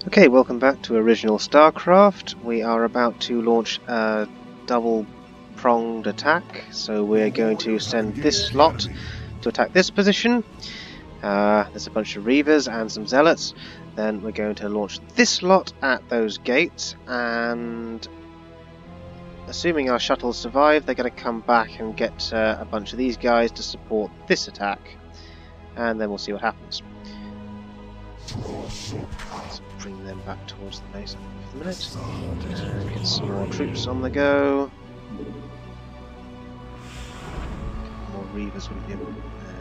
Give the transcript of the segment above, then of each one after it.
Okay, welcome back to original StarCraft. We are about to launch a double-pronged attack, so we're going to send this lot to attack this position. There's a bunch of Reavers and some Zealots. Then we're going to launch this lot at those gates, and assuming our shuttles survive, they're going to come back and get a bunch of these guys to support this attack, and then we'll see what happens. Let's bring them back towards the base for the minute. Get some more troops on the go. More Reavers would be.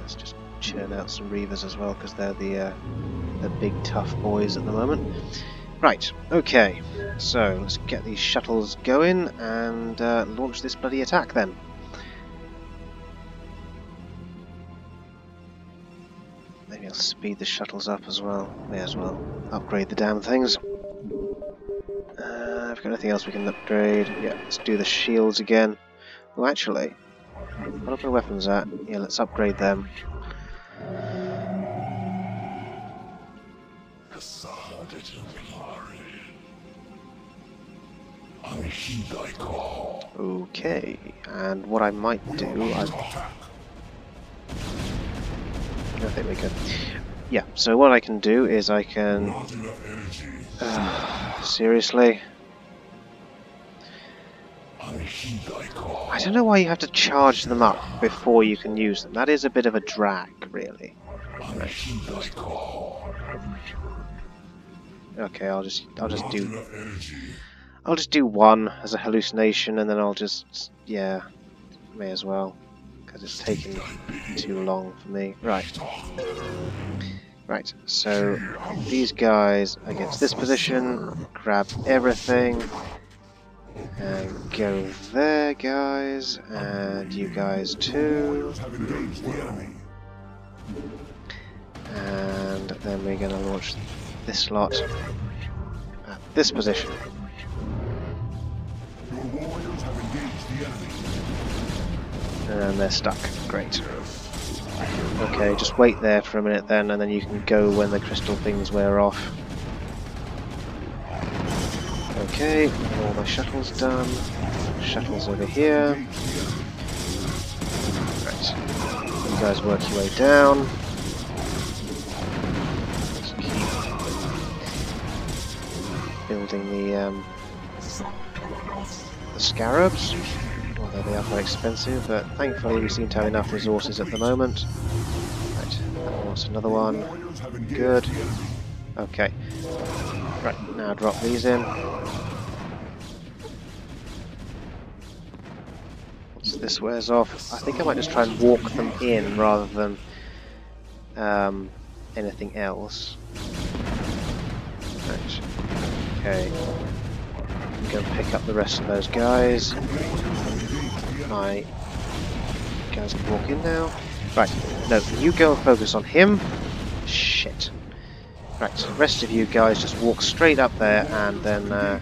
Let's just churn out some Reavers as well, because they're the big tough boys at the moment. Right. Okay. So let's get these shuttles going and launch this bloody attack then. Maybe I'll speed the shuttles up as well. May as well upgrade the damn things. Have we got anything else we can upgrade? Yeah, let's do the shields again. Oh, actually, what are my weapons at? Yeah, let's upgrade them. Okay, and what I might do, I think we can. Yeah, so what I can do is I can... seriously? I don't know why you have to charge them up before you can use them. That is a bit of a drag, really. Right. Okay, I'll just do one as a hallucination, and then I'll just, yeah, may as well, because it's taking too long for me. Right. Right, so these guys against this position, grab everything, and go there, guys, and you guys too. And then we're going to launch this lot at this position. And they're stuck. Great. Okay, just wait there for a minute then, and then you can go when the crystal things wear off. Okay, all my shuttles done. Shuttles over here. Right. You guys work your way down. Just keep building the scarabs. Although they are quite expensive, but thankfully we seem to have enough resources at the moment. Right, what's another one? Good. Okay. Right, now drop these in. Once this wears off, I think I might just try and walk them in rather than anything else. Right. Okay. Go pick up the rest of those guys. My guys can walk in now. Right, no, you go and focus on him. Shit. Right, so the rest of you guys just walk straight up there and then... Oh,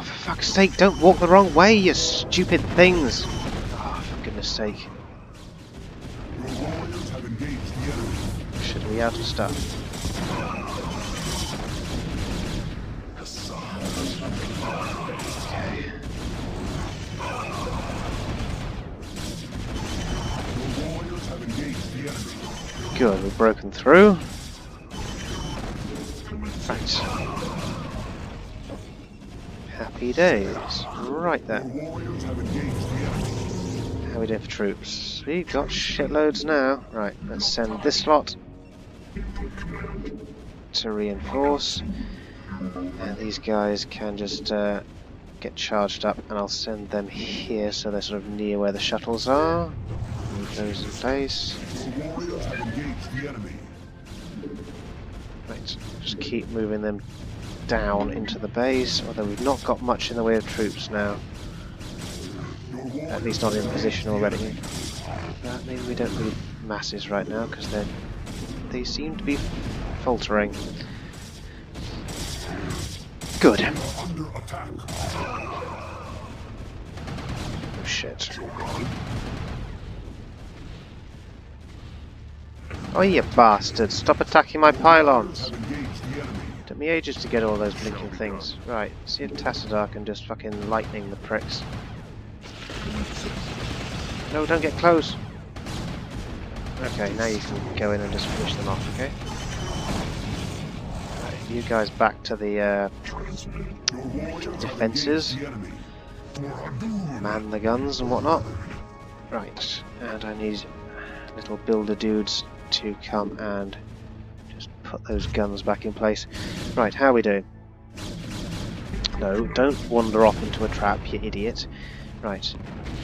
for fuck's sake, don't walk the wrong way, you stupid things! Oh, for goodness sake. Should be out of stuff. Good, we've broken through. Right. Happy days. Right then. How are we doing for troops? We've got shitloads now. Right, let's send this lot to reinforce. And these guys can just get charged up, and I'll send them here so they're sort of near where the shuttles are. Move those in place. Right, just keep moving them down into the base, although we've not got much in the way of troops now. At least not in position already. That means we don't need masses right now, because they seem to be faltering. Good. Oh shit. Oh, you bastards! Stop attacking my pylons! Took me ages to get all those blinking things. Right, see if Tassadar can just fucking lightning the pricks. No, don't get close! Okay, now you can go in and just finish them off, okay? Right, you guys back to the defences. Man the guns and whatnot. Right, and I need little builder dudes to come and just put those guns back in place. Right, how are we doing? No, don't wander off into a trap, you idiot. Right,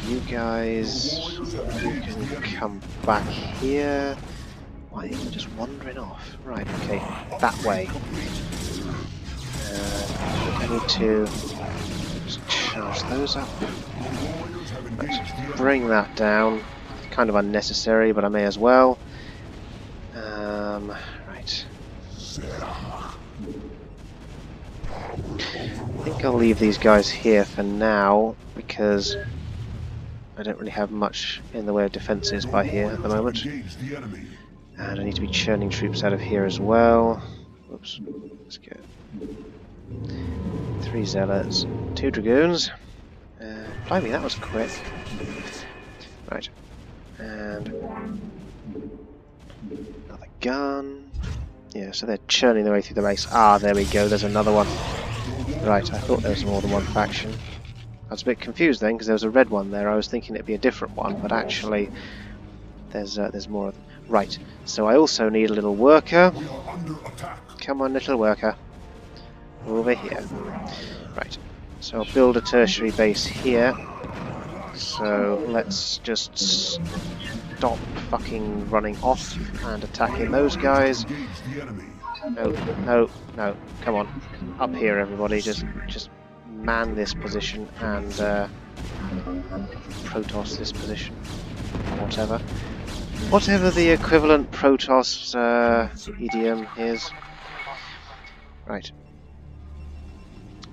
you guys, you can come back here. Why are you just wandering off? Right, okay, that way. I need to just charge those up. Right, bring that down. Kind of unnecessary, but I may as well. Right. I think I'll leave these guys here for now because I don't really have much in the way of defences by here at the moment. And I need to be churning troops out of here as well. Oops. Let's go. 3 zealots, 2 dragoons. Blimey, that was quick. Right. And another gun. Yeah, so they're churning their way through the base. Ah, there we go, there's another one. Right, I thought there was more than one faction. I was a bit confused then because there was a red one there. I was thinking it'd be a different one, but actually there's more of them. Right, so I also need a little worker. Come on, little worker. Over here. Right, so I'll build a tertiary base here. So let's just stop fucking running off and attacking those guys. No, no, no, come on. Up here, everybody. Just man this position and Protoss this position. Or whatever. Whatever the equivalent Protoss idiom is. Right.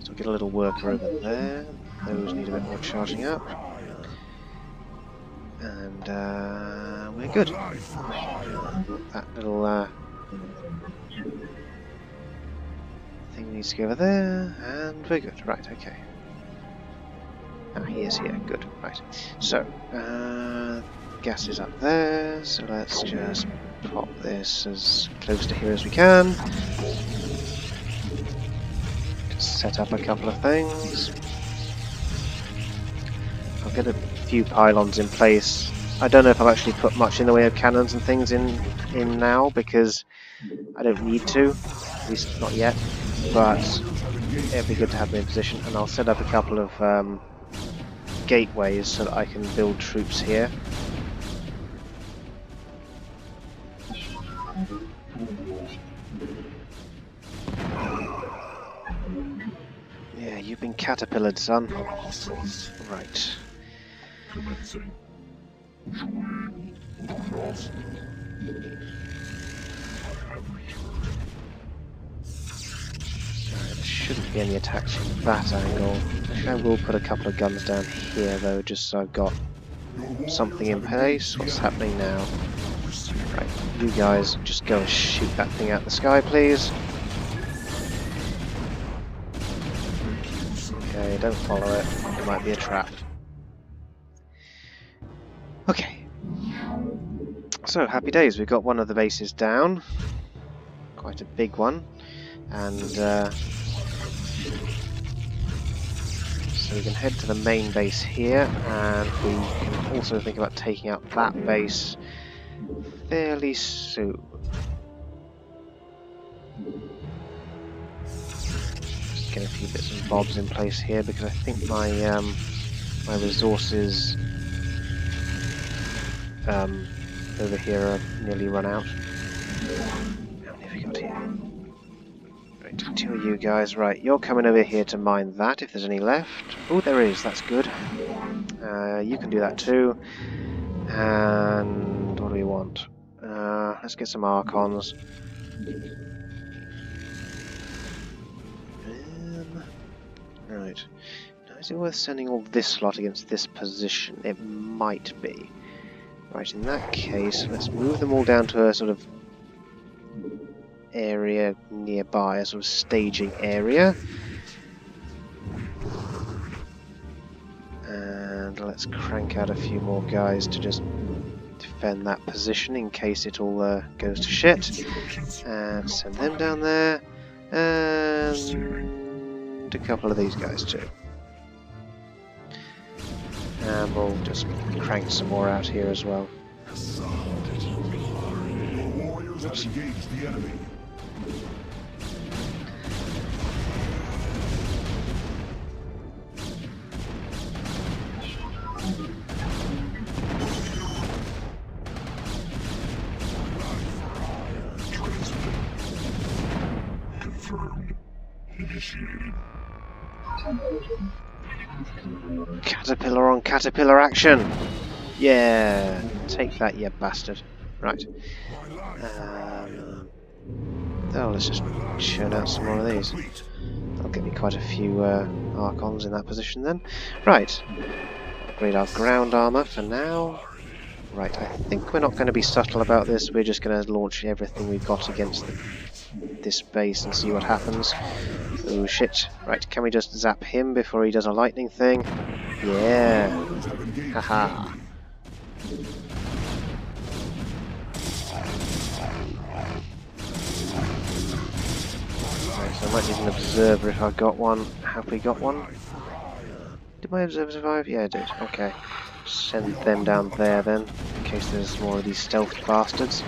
So I'll get a little worker over there. Those need a bit more charging up. And we're good. That little thing needs to go over there, and we're good. Right, okay. Ah, he is here. Good. Right. So, gas is up there, so let's just pop this as close to here as we can. Just set up a couple of things. I'll get a few pylons in place. I don't know if I've actually put much in the way of cannons and things in now because I don't need to, at least not yet, but it'd be good to have them in position, and I'll set up a couple of gateways so that I can build troops here. Yeah, you've been caterpillared, son. Right. There shouldn't be any attacks from that angle. Actually, I will put a couple of guns down here though, just so I've got something in place. What's happening now? Right, you guys just go and shoot that thing out the sky, please. Okay, don't follow it. It might be a trap. Okay. So, happy days. We've got one of the bases down. Quite a big one. And so we can head to the main base here, and we can also think about taking out that base fairly soon. Just get a few bits and bobs in place here because I think my my resources over here are nearly run out. How many have we got here? Right, 2 of you guys. Right, you're coming over here to mine that if there's any left. Oh, there is. That's good. You can do that too. And what do we want? Let's get some Archons. Right. Now, is it worth sending all this slot against this position? It might be. Right, in that case, let's move them all down to a sort of area nearby, a sort of staging area. And let's crank out a few more guys to just defend that position in case it all goes to shit. And send them down there. And a couple of these guys too. And we'll just crank some more out here as well. The warriors have engaged the enemy. Confirmed. Initiated. Caterpillar on caterpillar action! Yeah! Take that, you bastard. Right. Oh, let's just churn out some more of these. That'll get me quite a few Archons in that position then. Right. Upgrade our ground armour for now. Right, I think we're not going to be subtle about this. We're just going to launch everything we've got against this base and see what happens. Oh shit. Right, can we just zap him before he does a lightning thing? Yeah. Haha. Right, so I might need an observer if I've got one. Have we got one? Did my observer survive? Yeah, I did. Okay. Send them down there then, in case there's more of these stealth bastards.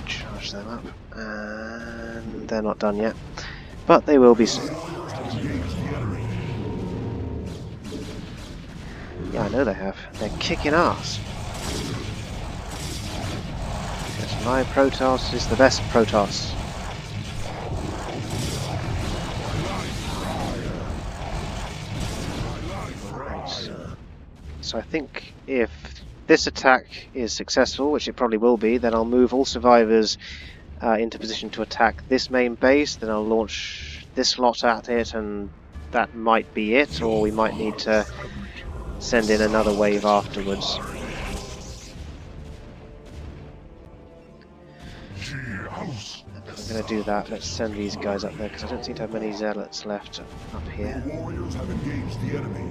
Charge them up. And they're not done yet. But they will be soon. Yeah, I know they have. They're kicking ass. Because my Protoss is the best Protoss. So I think if this attack is successful, which it probably will be, then I'll move all survivors into position to attack this main base, then I'll launch this lot at it, and that might be it, or we might need to send in another wave afterwards. If I'm going to do that, let's send these guys up there, because I don't seem to have many zealots left up here. The warriors have engaged the enemy.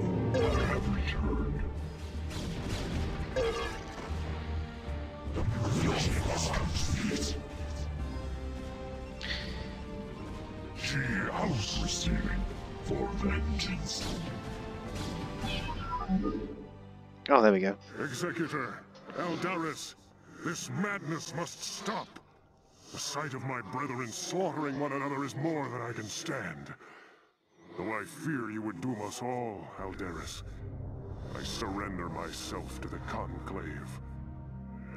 House receiving for vengeance. Oh, there we go. Executor, Eldaris, this madness must stop. The sight of my brethren slaughtering one another is more than I can stand. Though I fear you would doom us all, Eldaris, I surrender myself to the conclave.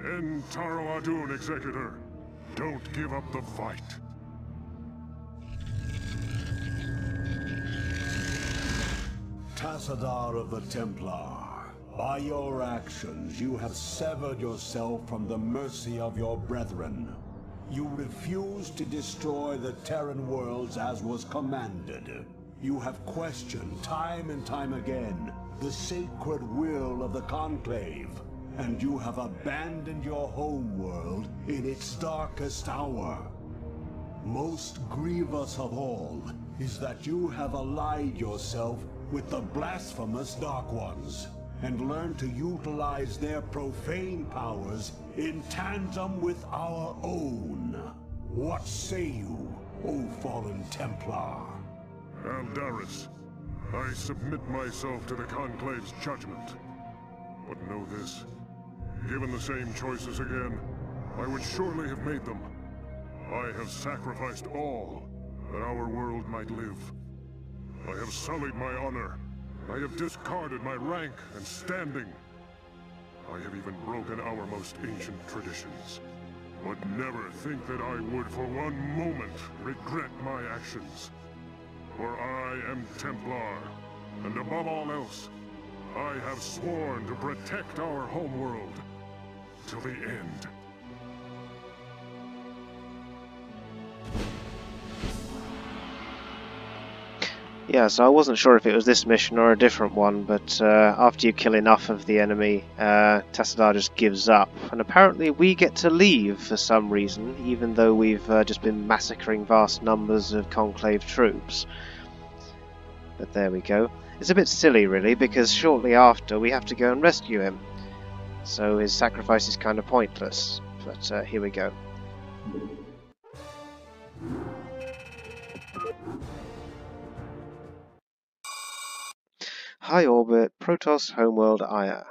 End Taro Adun, Executor. Don't give up the fight. Tassadar of the Templar, by your actions you have severed yourself from the mercy of your brethren. You refused to destroy the Terran worlds as was commanded. You have questioned time and time again the sacred will of the conclave, and you have abandoned your home world in its darkest hour. Most grievous of all is that you have allied yourself with the blasphemous Dark Ones, and learned to utilize their profane powers in tandem with our own. What say you, O fallen Templar? Eldaris, I submit myself to the Conclave's judgment. But know this, given the same choices again, I would surely have made them. I have sacrificed all that our world might live. I have sullied my honor. I have discarded my rank and standing. I have even broken our most ancient traditions. But never think that I would for one moment regret my actions. For I am Templar, and above all else, I have sworn to protect our homeworld till the end. Yeah, so I wasn't sure if it was this mission or a different one, but after you kill enough of the enemy, Tassadar just gives up, and apparently we get to leave for some reason, even though we've just been massacring vast numbers of conclave troops. But there we go. It's a bit silly really, because shortly after we have to go and rescue him, so his sacrifice is kind of pointless, but here we go. High orbit, Protoss homeworld Aya.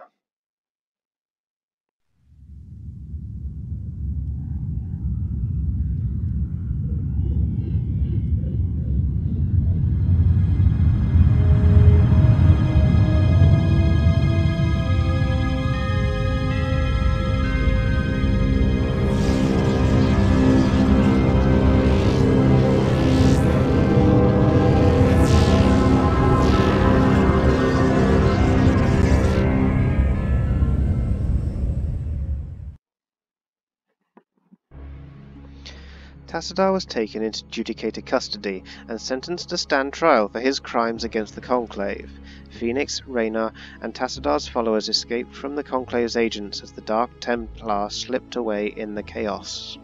Tassadar was taken into Judicator custody and sentenced to stand trial for his crimes against the Conclave. Phoenix, Raynor, and Tassadar's followers escaped from the Conclave's agents as the Dark Templar slipped away in the chaos.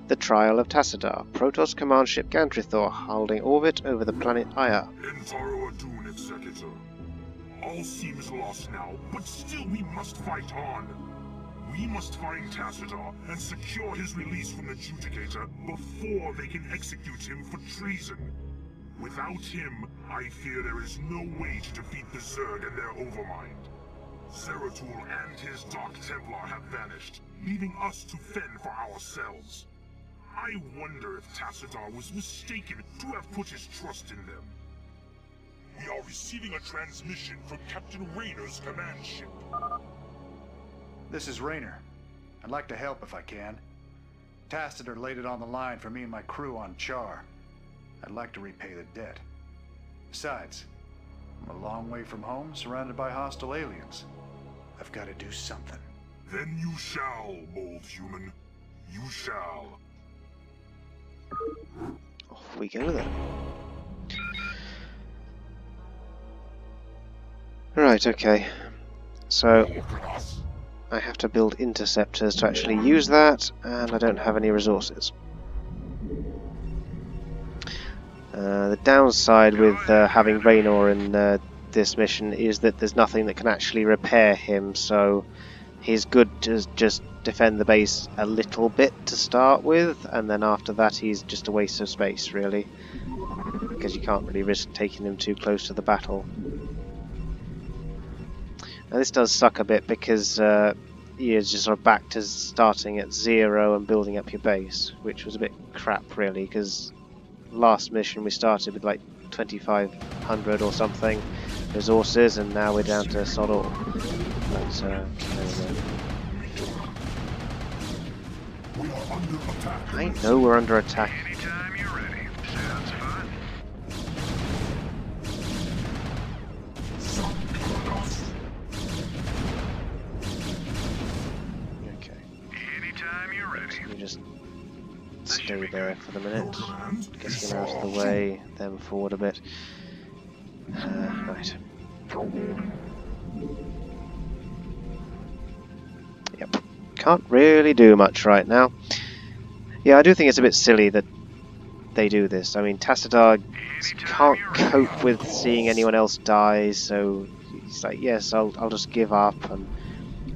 The Trial of Tassadar. Protoss command ship Gantrithor holding orbit over the planet Aya. Executor. All seems lost now, but still we must fight on. We must find Tassadar and secure his release from the Judicator before they can execute him for treason. Without him, I fear there is no way to defeat the Zerg and their overmind. Zeratul and his Dark Templar have vanished, leaving us to fend for ourselves. I wonder if Tassadar was mistaken to have put his trust in them. We are receiving a transmission from Captain Raynor's command ship. This is Raynor. I'd like to help if I can. Tassadar laid it on the line for me and my crew on Char. I'd like to repay the debt. Besides, I'm a long way from home, surrounded by hostile aliens. I've got to do something. Then you shall, bold human. You shall. Off we go then. Right, okay. So I have to build interceptors to actually use that, and I don't have any resources. The downside with having Raynor in this mission is that there's nothing that can actually repair him, so he's good to just defend the base a little bit to start with, and then after that he's just a waste of space really, because you can't really risk taking him too close to the battle. Now this does suck a bit because you're just sort of back to starting at 0 and building up your base, which was a bit crap really, because last mission we started with like 2,500 or something resources, and now we're down to sod all. But there we go. I know we're under attack. Anytime you're ready. Sounds fun. Okay. Anytime you're ready. You just stay there for the minute. Get him out of the way, then forward a bit. Right. Yep. Can't really do much right now. Yeah, I do think it's a bit silly that they do this. I mean, Tassadar can't cope with seeing anyone else die, so he's like, yes, I'll just give up, and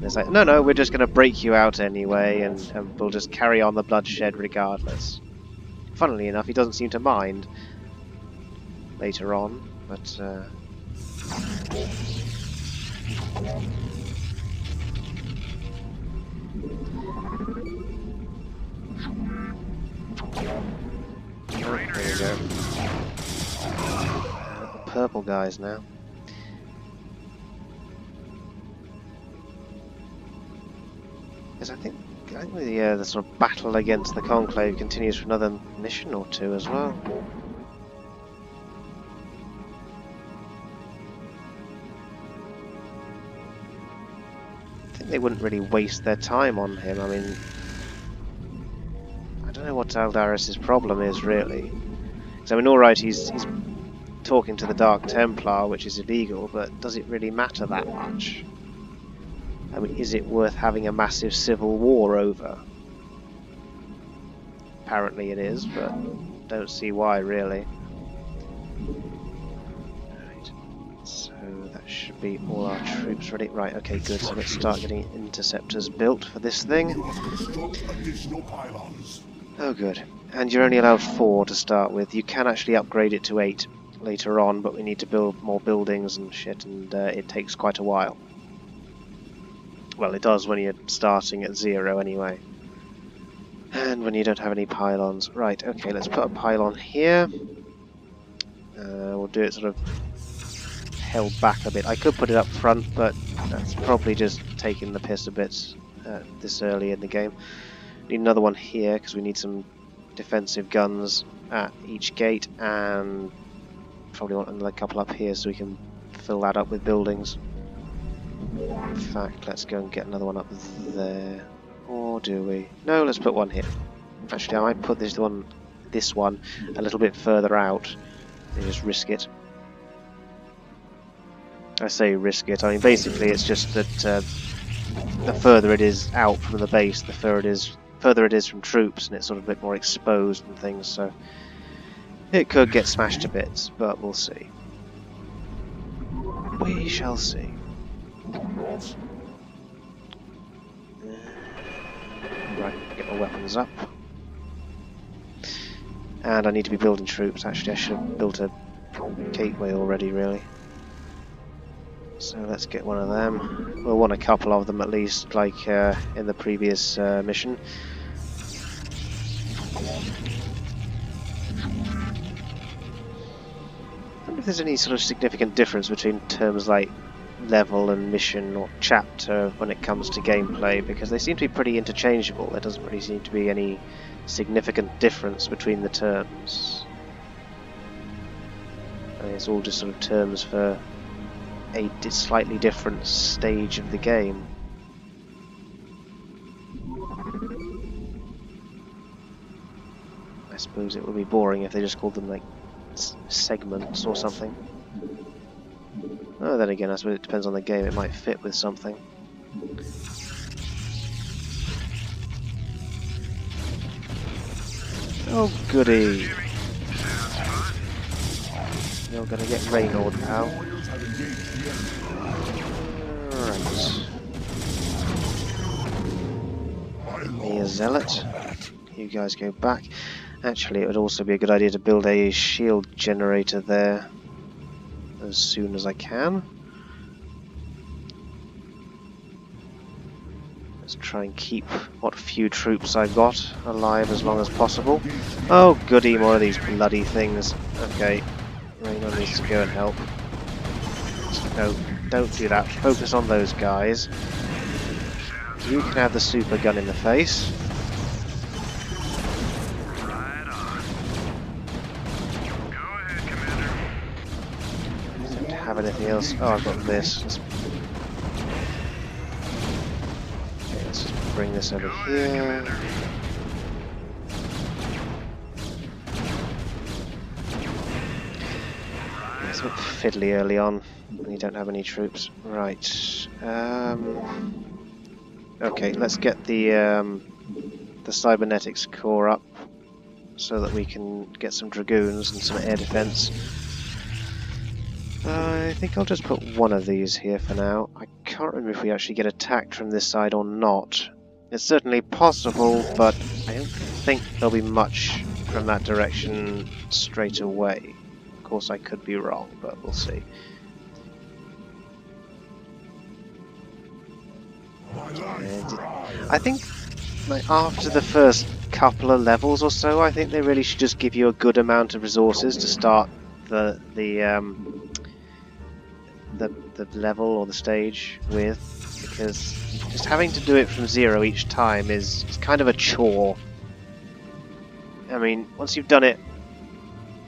it's like, no, we're just going to break you out anyway, and we'll just carry on the bloodshed regardless. Funnily enough, he doesn't seem to mind later on, but there you go. Purple guys now. Because I think the sort of battle against the Conclave continues for another mission or two as well. I think they wouldn't really waste their time on him. I mean, I don't know what Aldaris' problem is really. So I mean, alright, he's talking to the Dark Templar, which is illegal, but does it really matter that much? I mean, is it worth having a massive civil war over? Apparently it is, but don't see why, really. Right. So that should be all our troops ready. Right, okay, good. So let's start getting interceptors built for this thing. Oh, good. And you're only allowed 4 to start with. You can actually upgrade it to 8 later on, but we need to build more buildings and shit, and it takes quite a while. Well, it does when you're starting at 0 anyway. And when you don't have any pylons. Right, okay, let's put a pylon here. We'll do it sort of held back a bit. I could put it up front, but that's probably just taking the piss a bit this early in the game. Need another one here, because we need some defensive guns at each gate, and probably want another couple up here so we can fill that up with buildings. In fact, let's go and get another one up there. Or do we? No, let's put one here. Actually, I might put this one a little bit further out and just risk it. I say risk it, I mean basically it's just that the further it is out from the base, the further it is from troops, and it's sort of a bit more exposed and things, so it could get smashed to bits, but we'll see. We shall see. Right, get my weapons up. And I need to be building troops. Actually, I should have built a gateway already, really. So let's get one of them. We'll want a couple of them at least, like in the previous mission. I wonder if there's any sort of significant difference between terms like level and mission or chapter when it comes to gameplay, because they seem to be pretty interchangeable. There doesn't really seem to be any significant difference between the terms. I mean, it's all just sort of terms for a slightly different stage of the game. I suppose it would be boring if they just called them like segments or something. Oh, then again, I suppose it depends on the game, it might fit with something. Oh goody! You're gonna get Raynor, pal. Right. Me a zealot. You guys go back. Actually, it would also be a good idea to build a shield generator there as soon as I can. Let's try and keep what few troops I've got alive as long as possible. Oh goody, more of these bloody things. Okay, Raynor needs to go and help. No, don't do that. Focus on those guys. You can have the super gun in the face. Have anything else? Oh, I've got this. Okay, let's just bring this over here. It's a bit fiddly early on when you don't have any troops. Right. Okay, let's get the cybernetics core up so that we can get some dragoons and some air defense. I think I'll just put one of these here for now. I can't remember if we actually get attacked from this side or not. It's certainly possible, but I don't think there'll be much from that direction straight away. Of course, I could be wrong, but we'll see. And I think like, after the first couple of levels or so, I think they really should just give you a good amount of resources to start the level or the stage with, because just having to do it from 0 each time is kind of a chore. I mean, once you've done it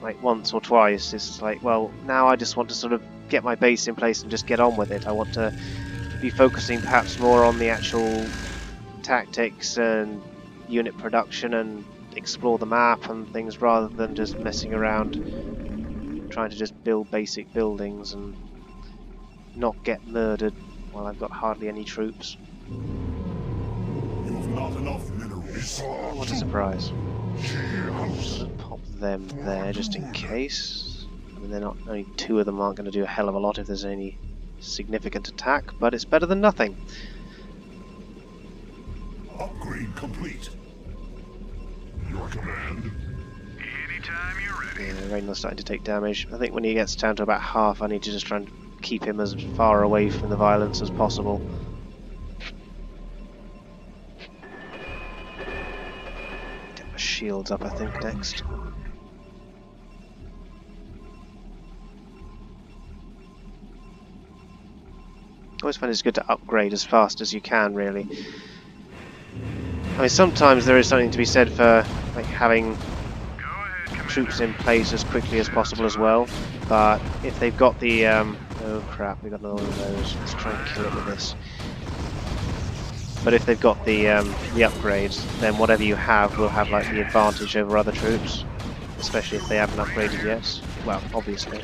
like once or twice, it's like, well, now I just want to sort of get my base in place and just get on with it. I want to be focusing perhaps more on the actual tactics and unit production and explore the map and things rather than just messing around trying to just build basic buildings and not get murdered while I've got hardly any troops. You've not enough minerals. What a surprise. I'll pop them there just in case. I mean, they're not, only 2 of them aren't going to do a hell of a lot if there's any significant attack, but it's better than nothing. Upgrade complete. Your command. Anytime you're ready. Yeah, Raynor's starting to take damage. I think when he gets down to about half, I need to just try and keep him as far away from the violence as possible. Get my shields up, I think, next. I always find it's good to upgrade as fast as you can, really. I mean, sometimes there is something to be said for like having troops in place as quickly as possible as well, but if they've got the oh crap, we got another one of those. Let's try and kill it with this. But if they've got the upgrades, then whatever you have will have like the advantage over other troops, especially if they haven't upgraded yet. Well, obviously.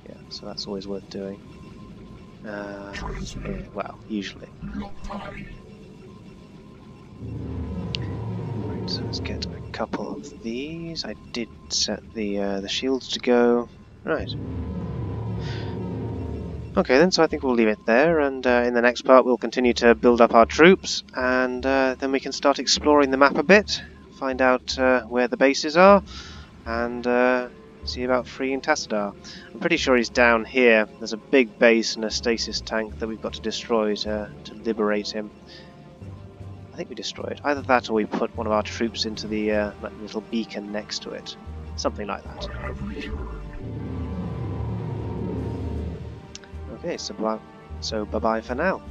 Yeah, so that's always worth doing. Yeah, well, usually. Right, so let's get a couple of these. I did set the shields to go. Right. Okay then, so I think we'll leave it there, and in the next part we'll continue to build up our troops, and then we can start exploring the map a bit, find out where the bases are, and see about freeing Tassadar. I'm pretty sure he's down here. There's a big base and a stasis tank that we've got to destroy to liberate him. I think we destroy it. Either that or we put one of our troops into the like little beacon next to it. Something like that. Okay, so bye-bye for now.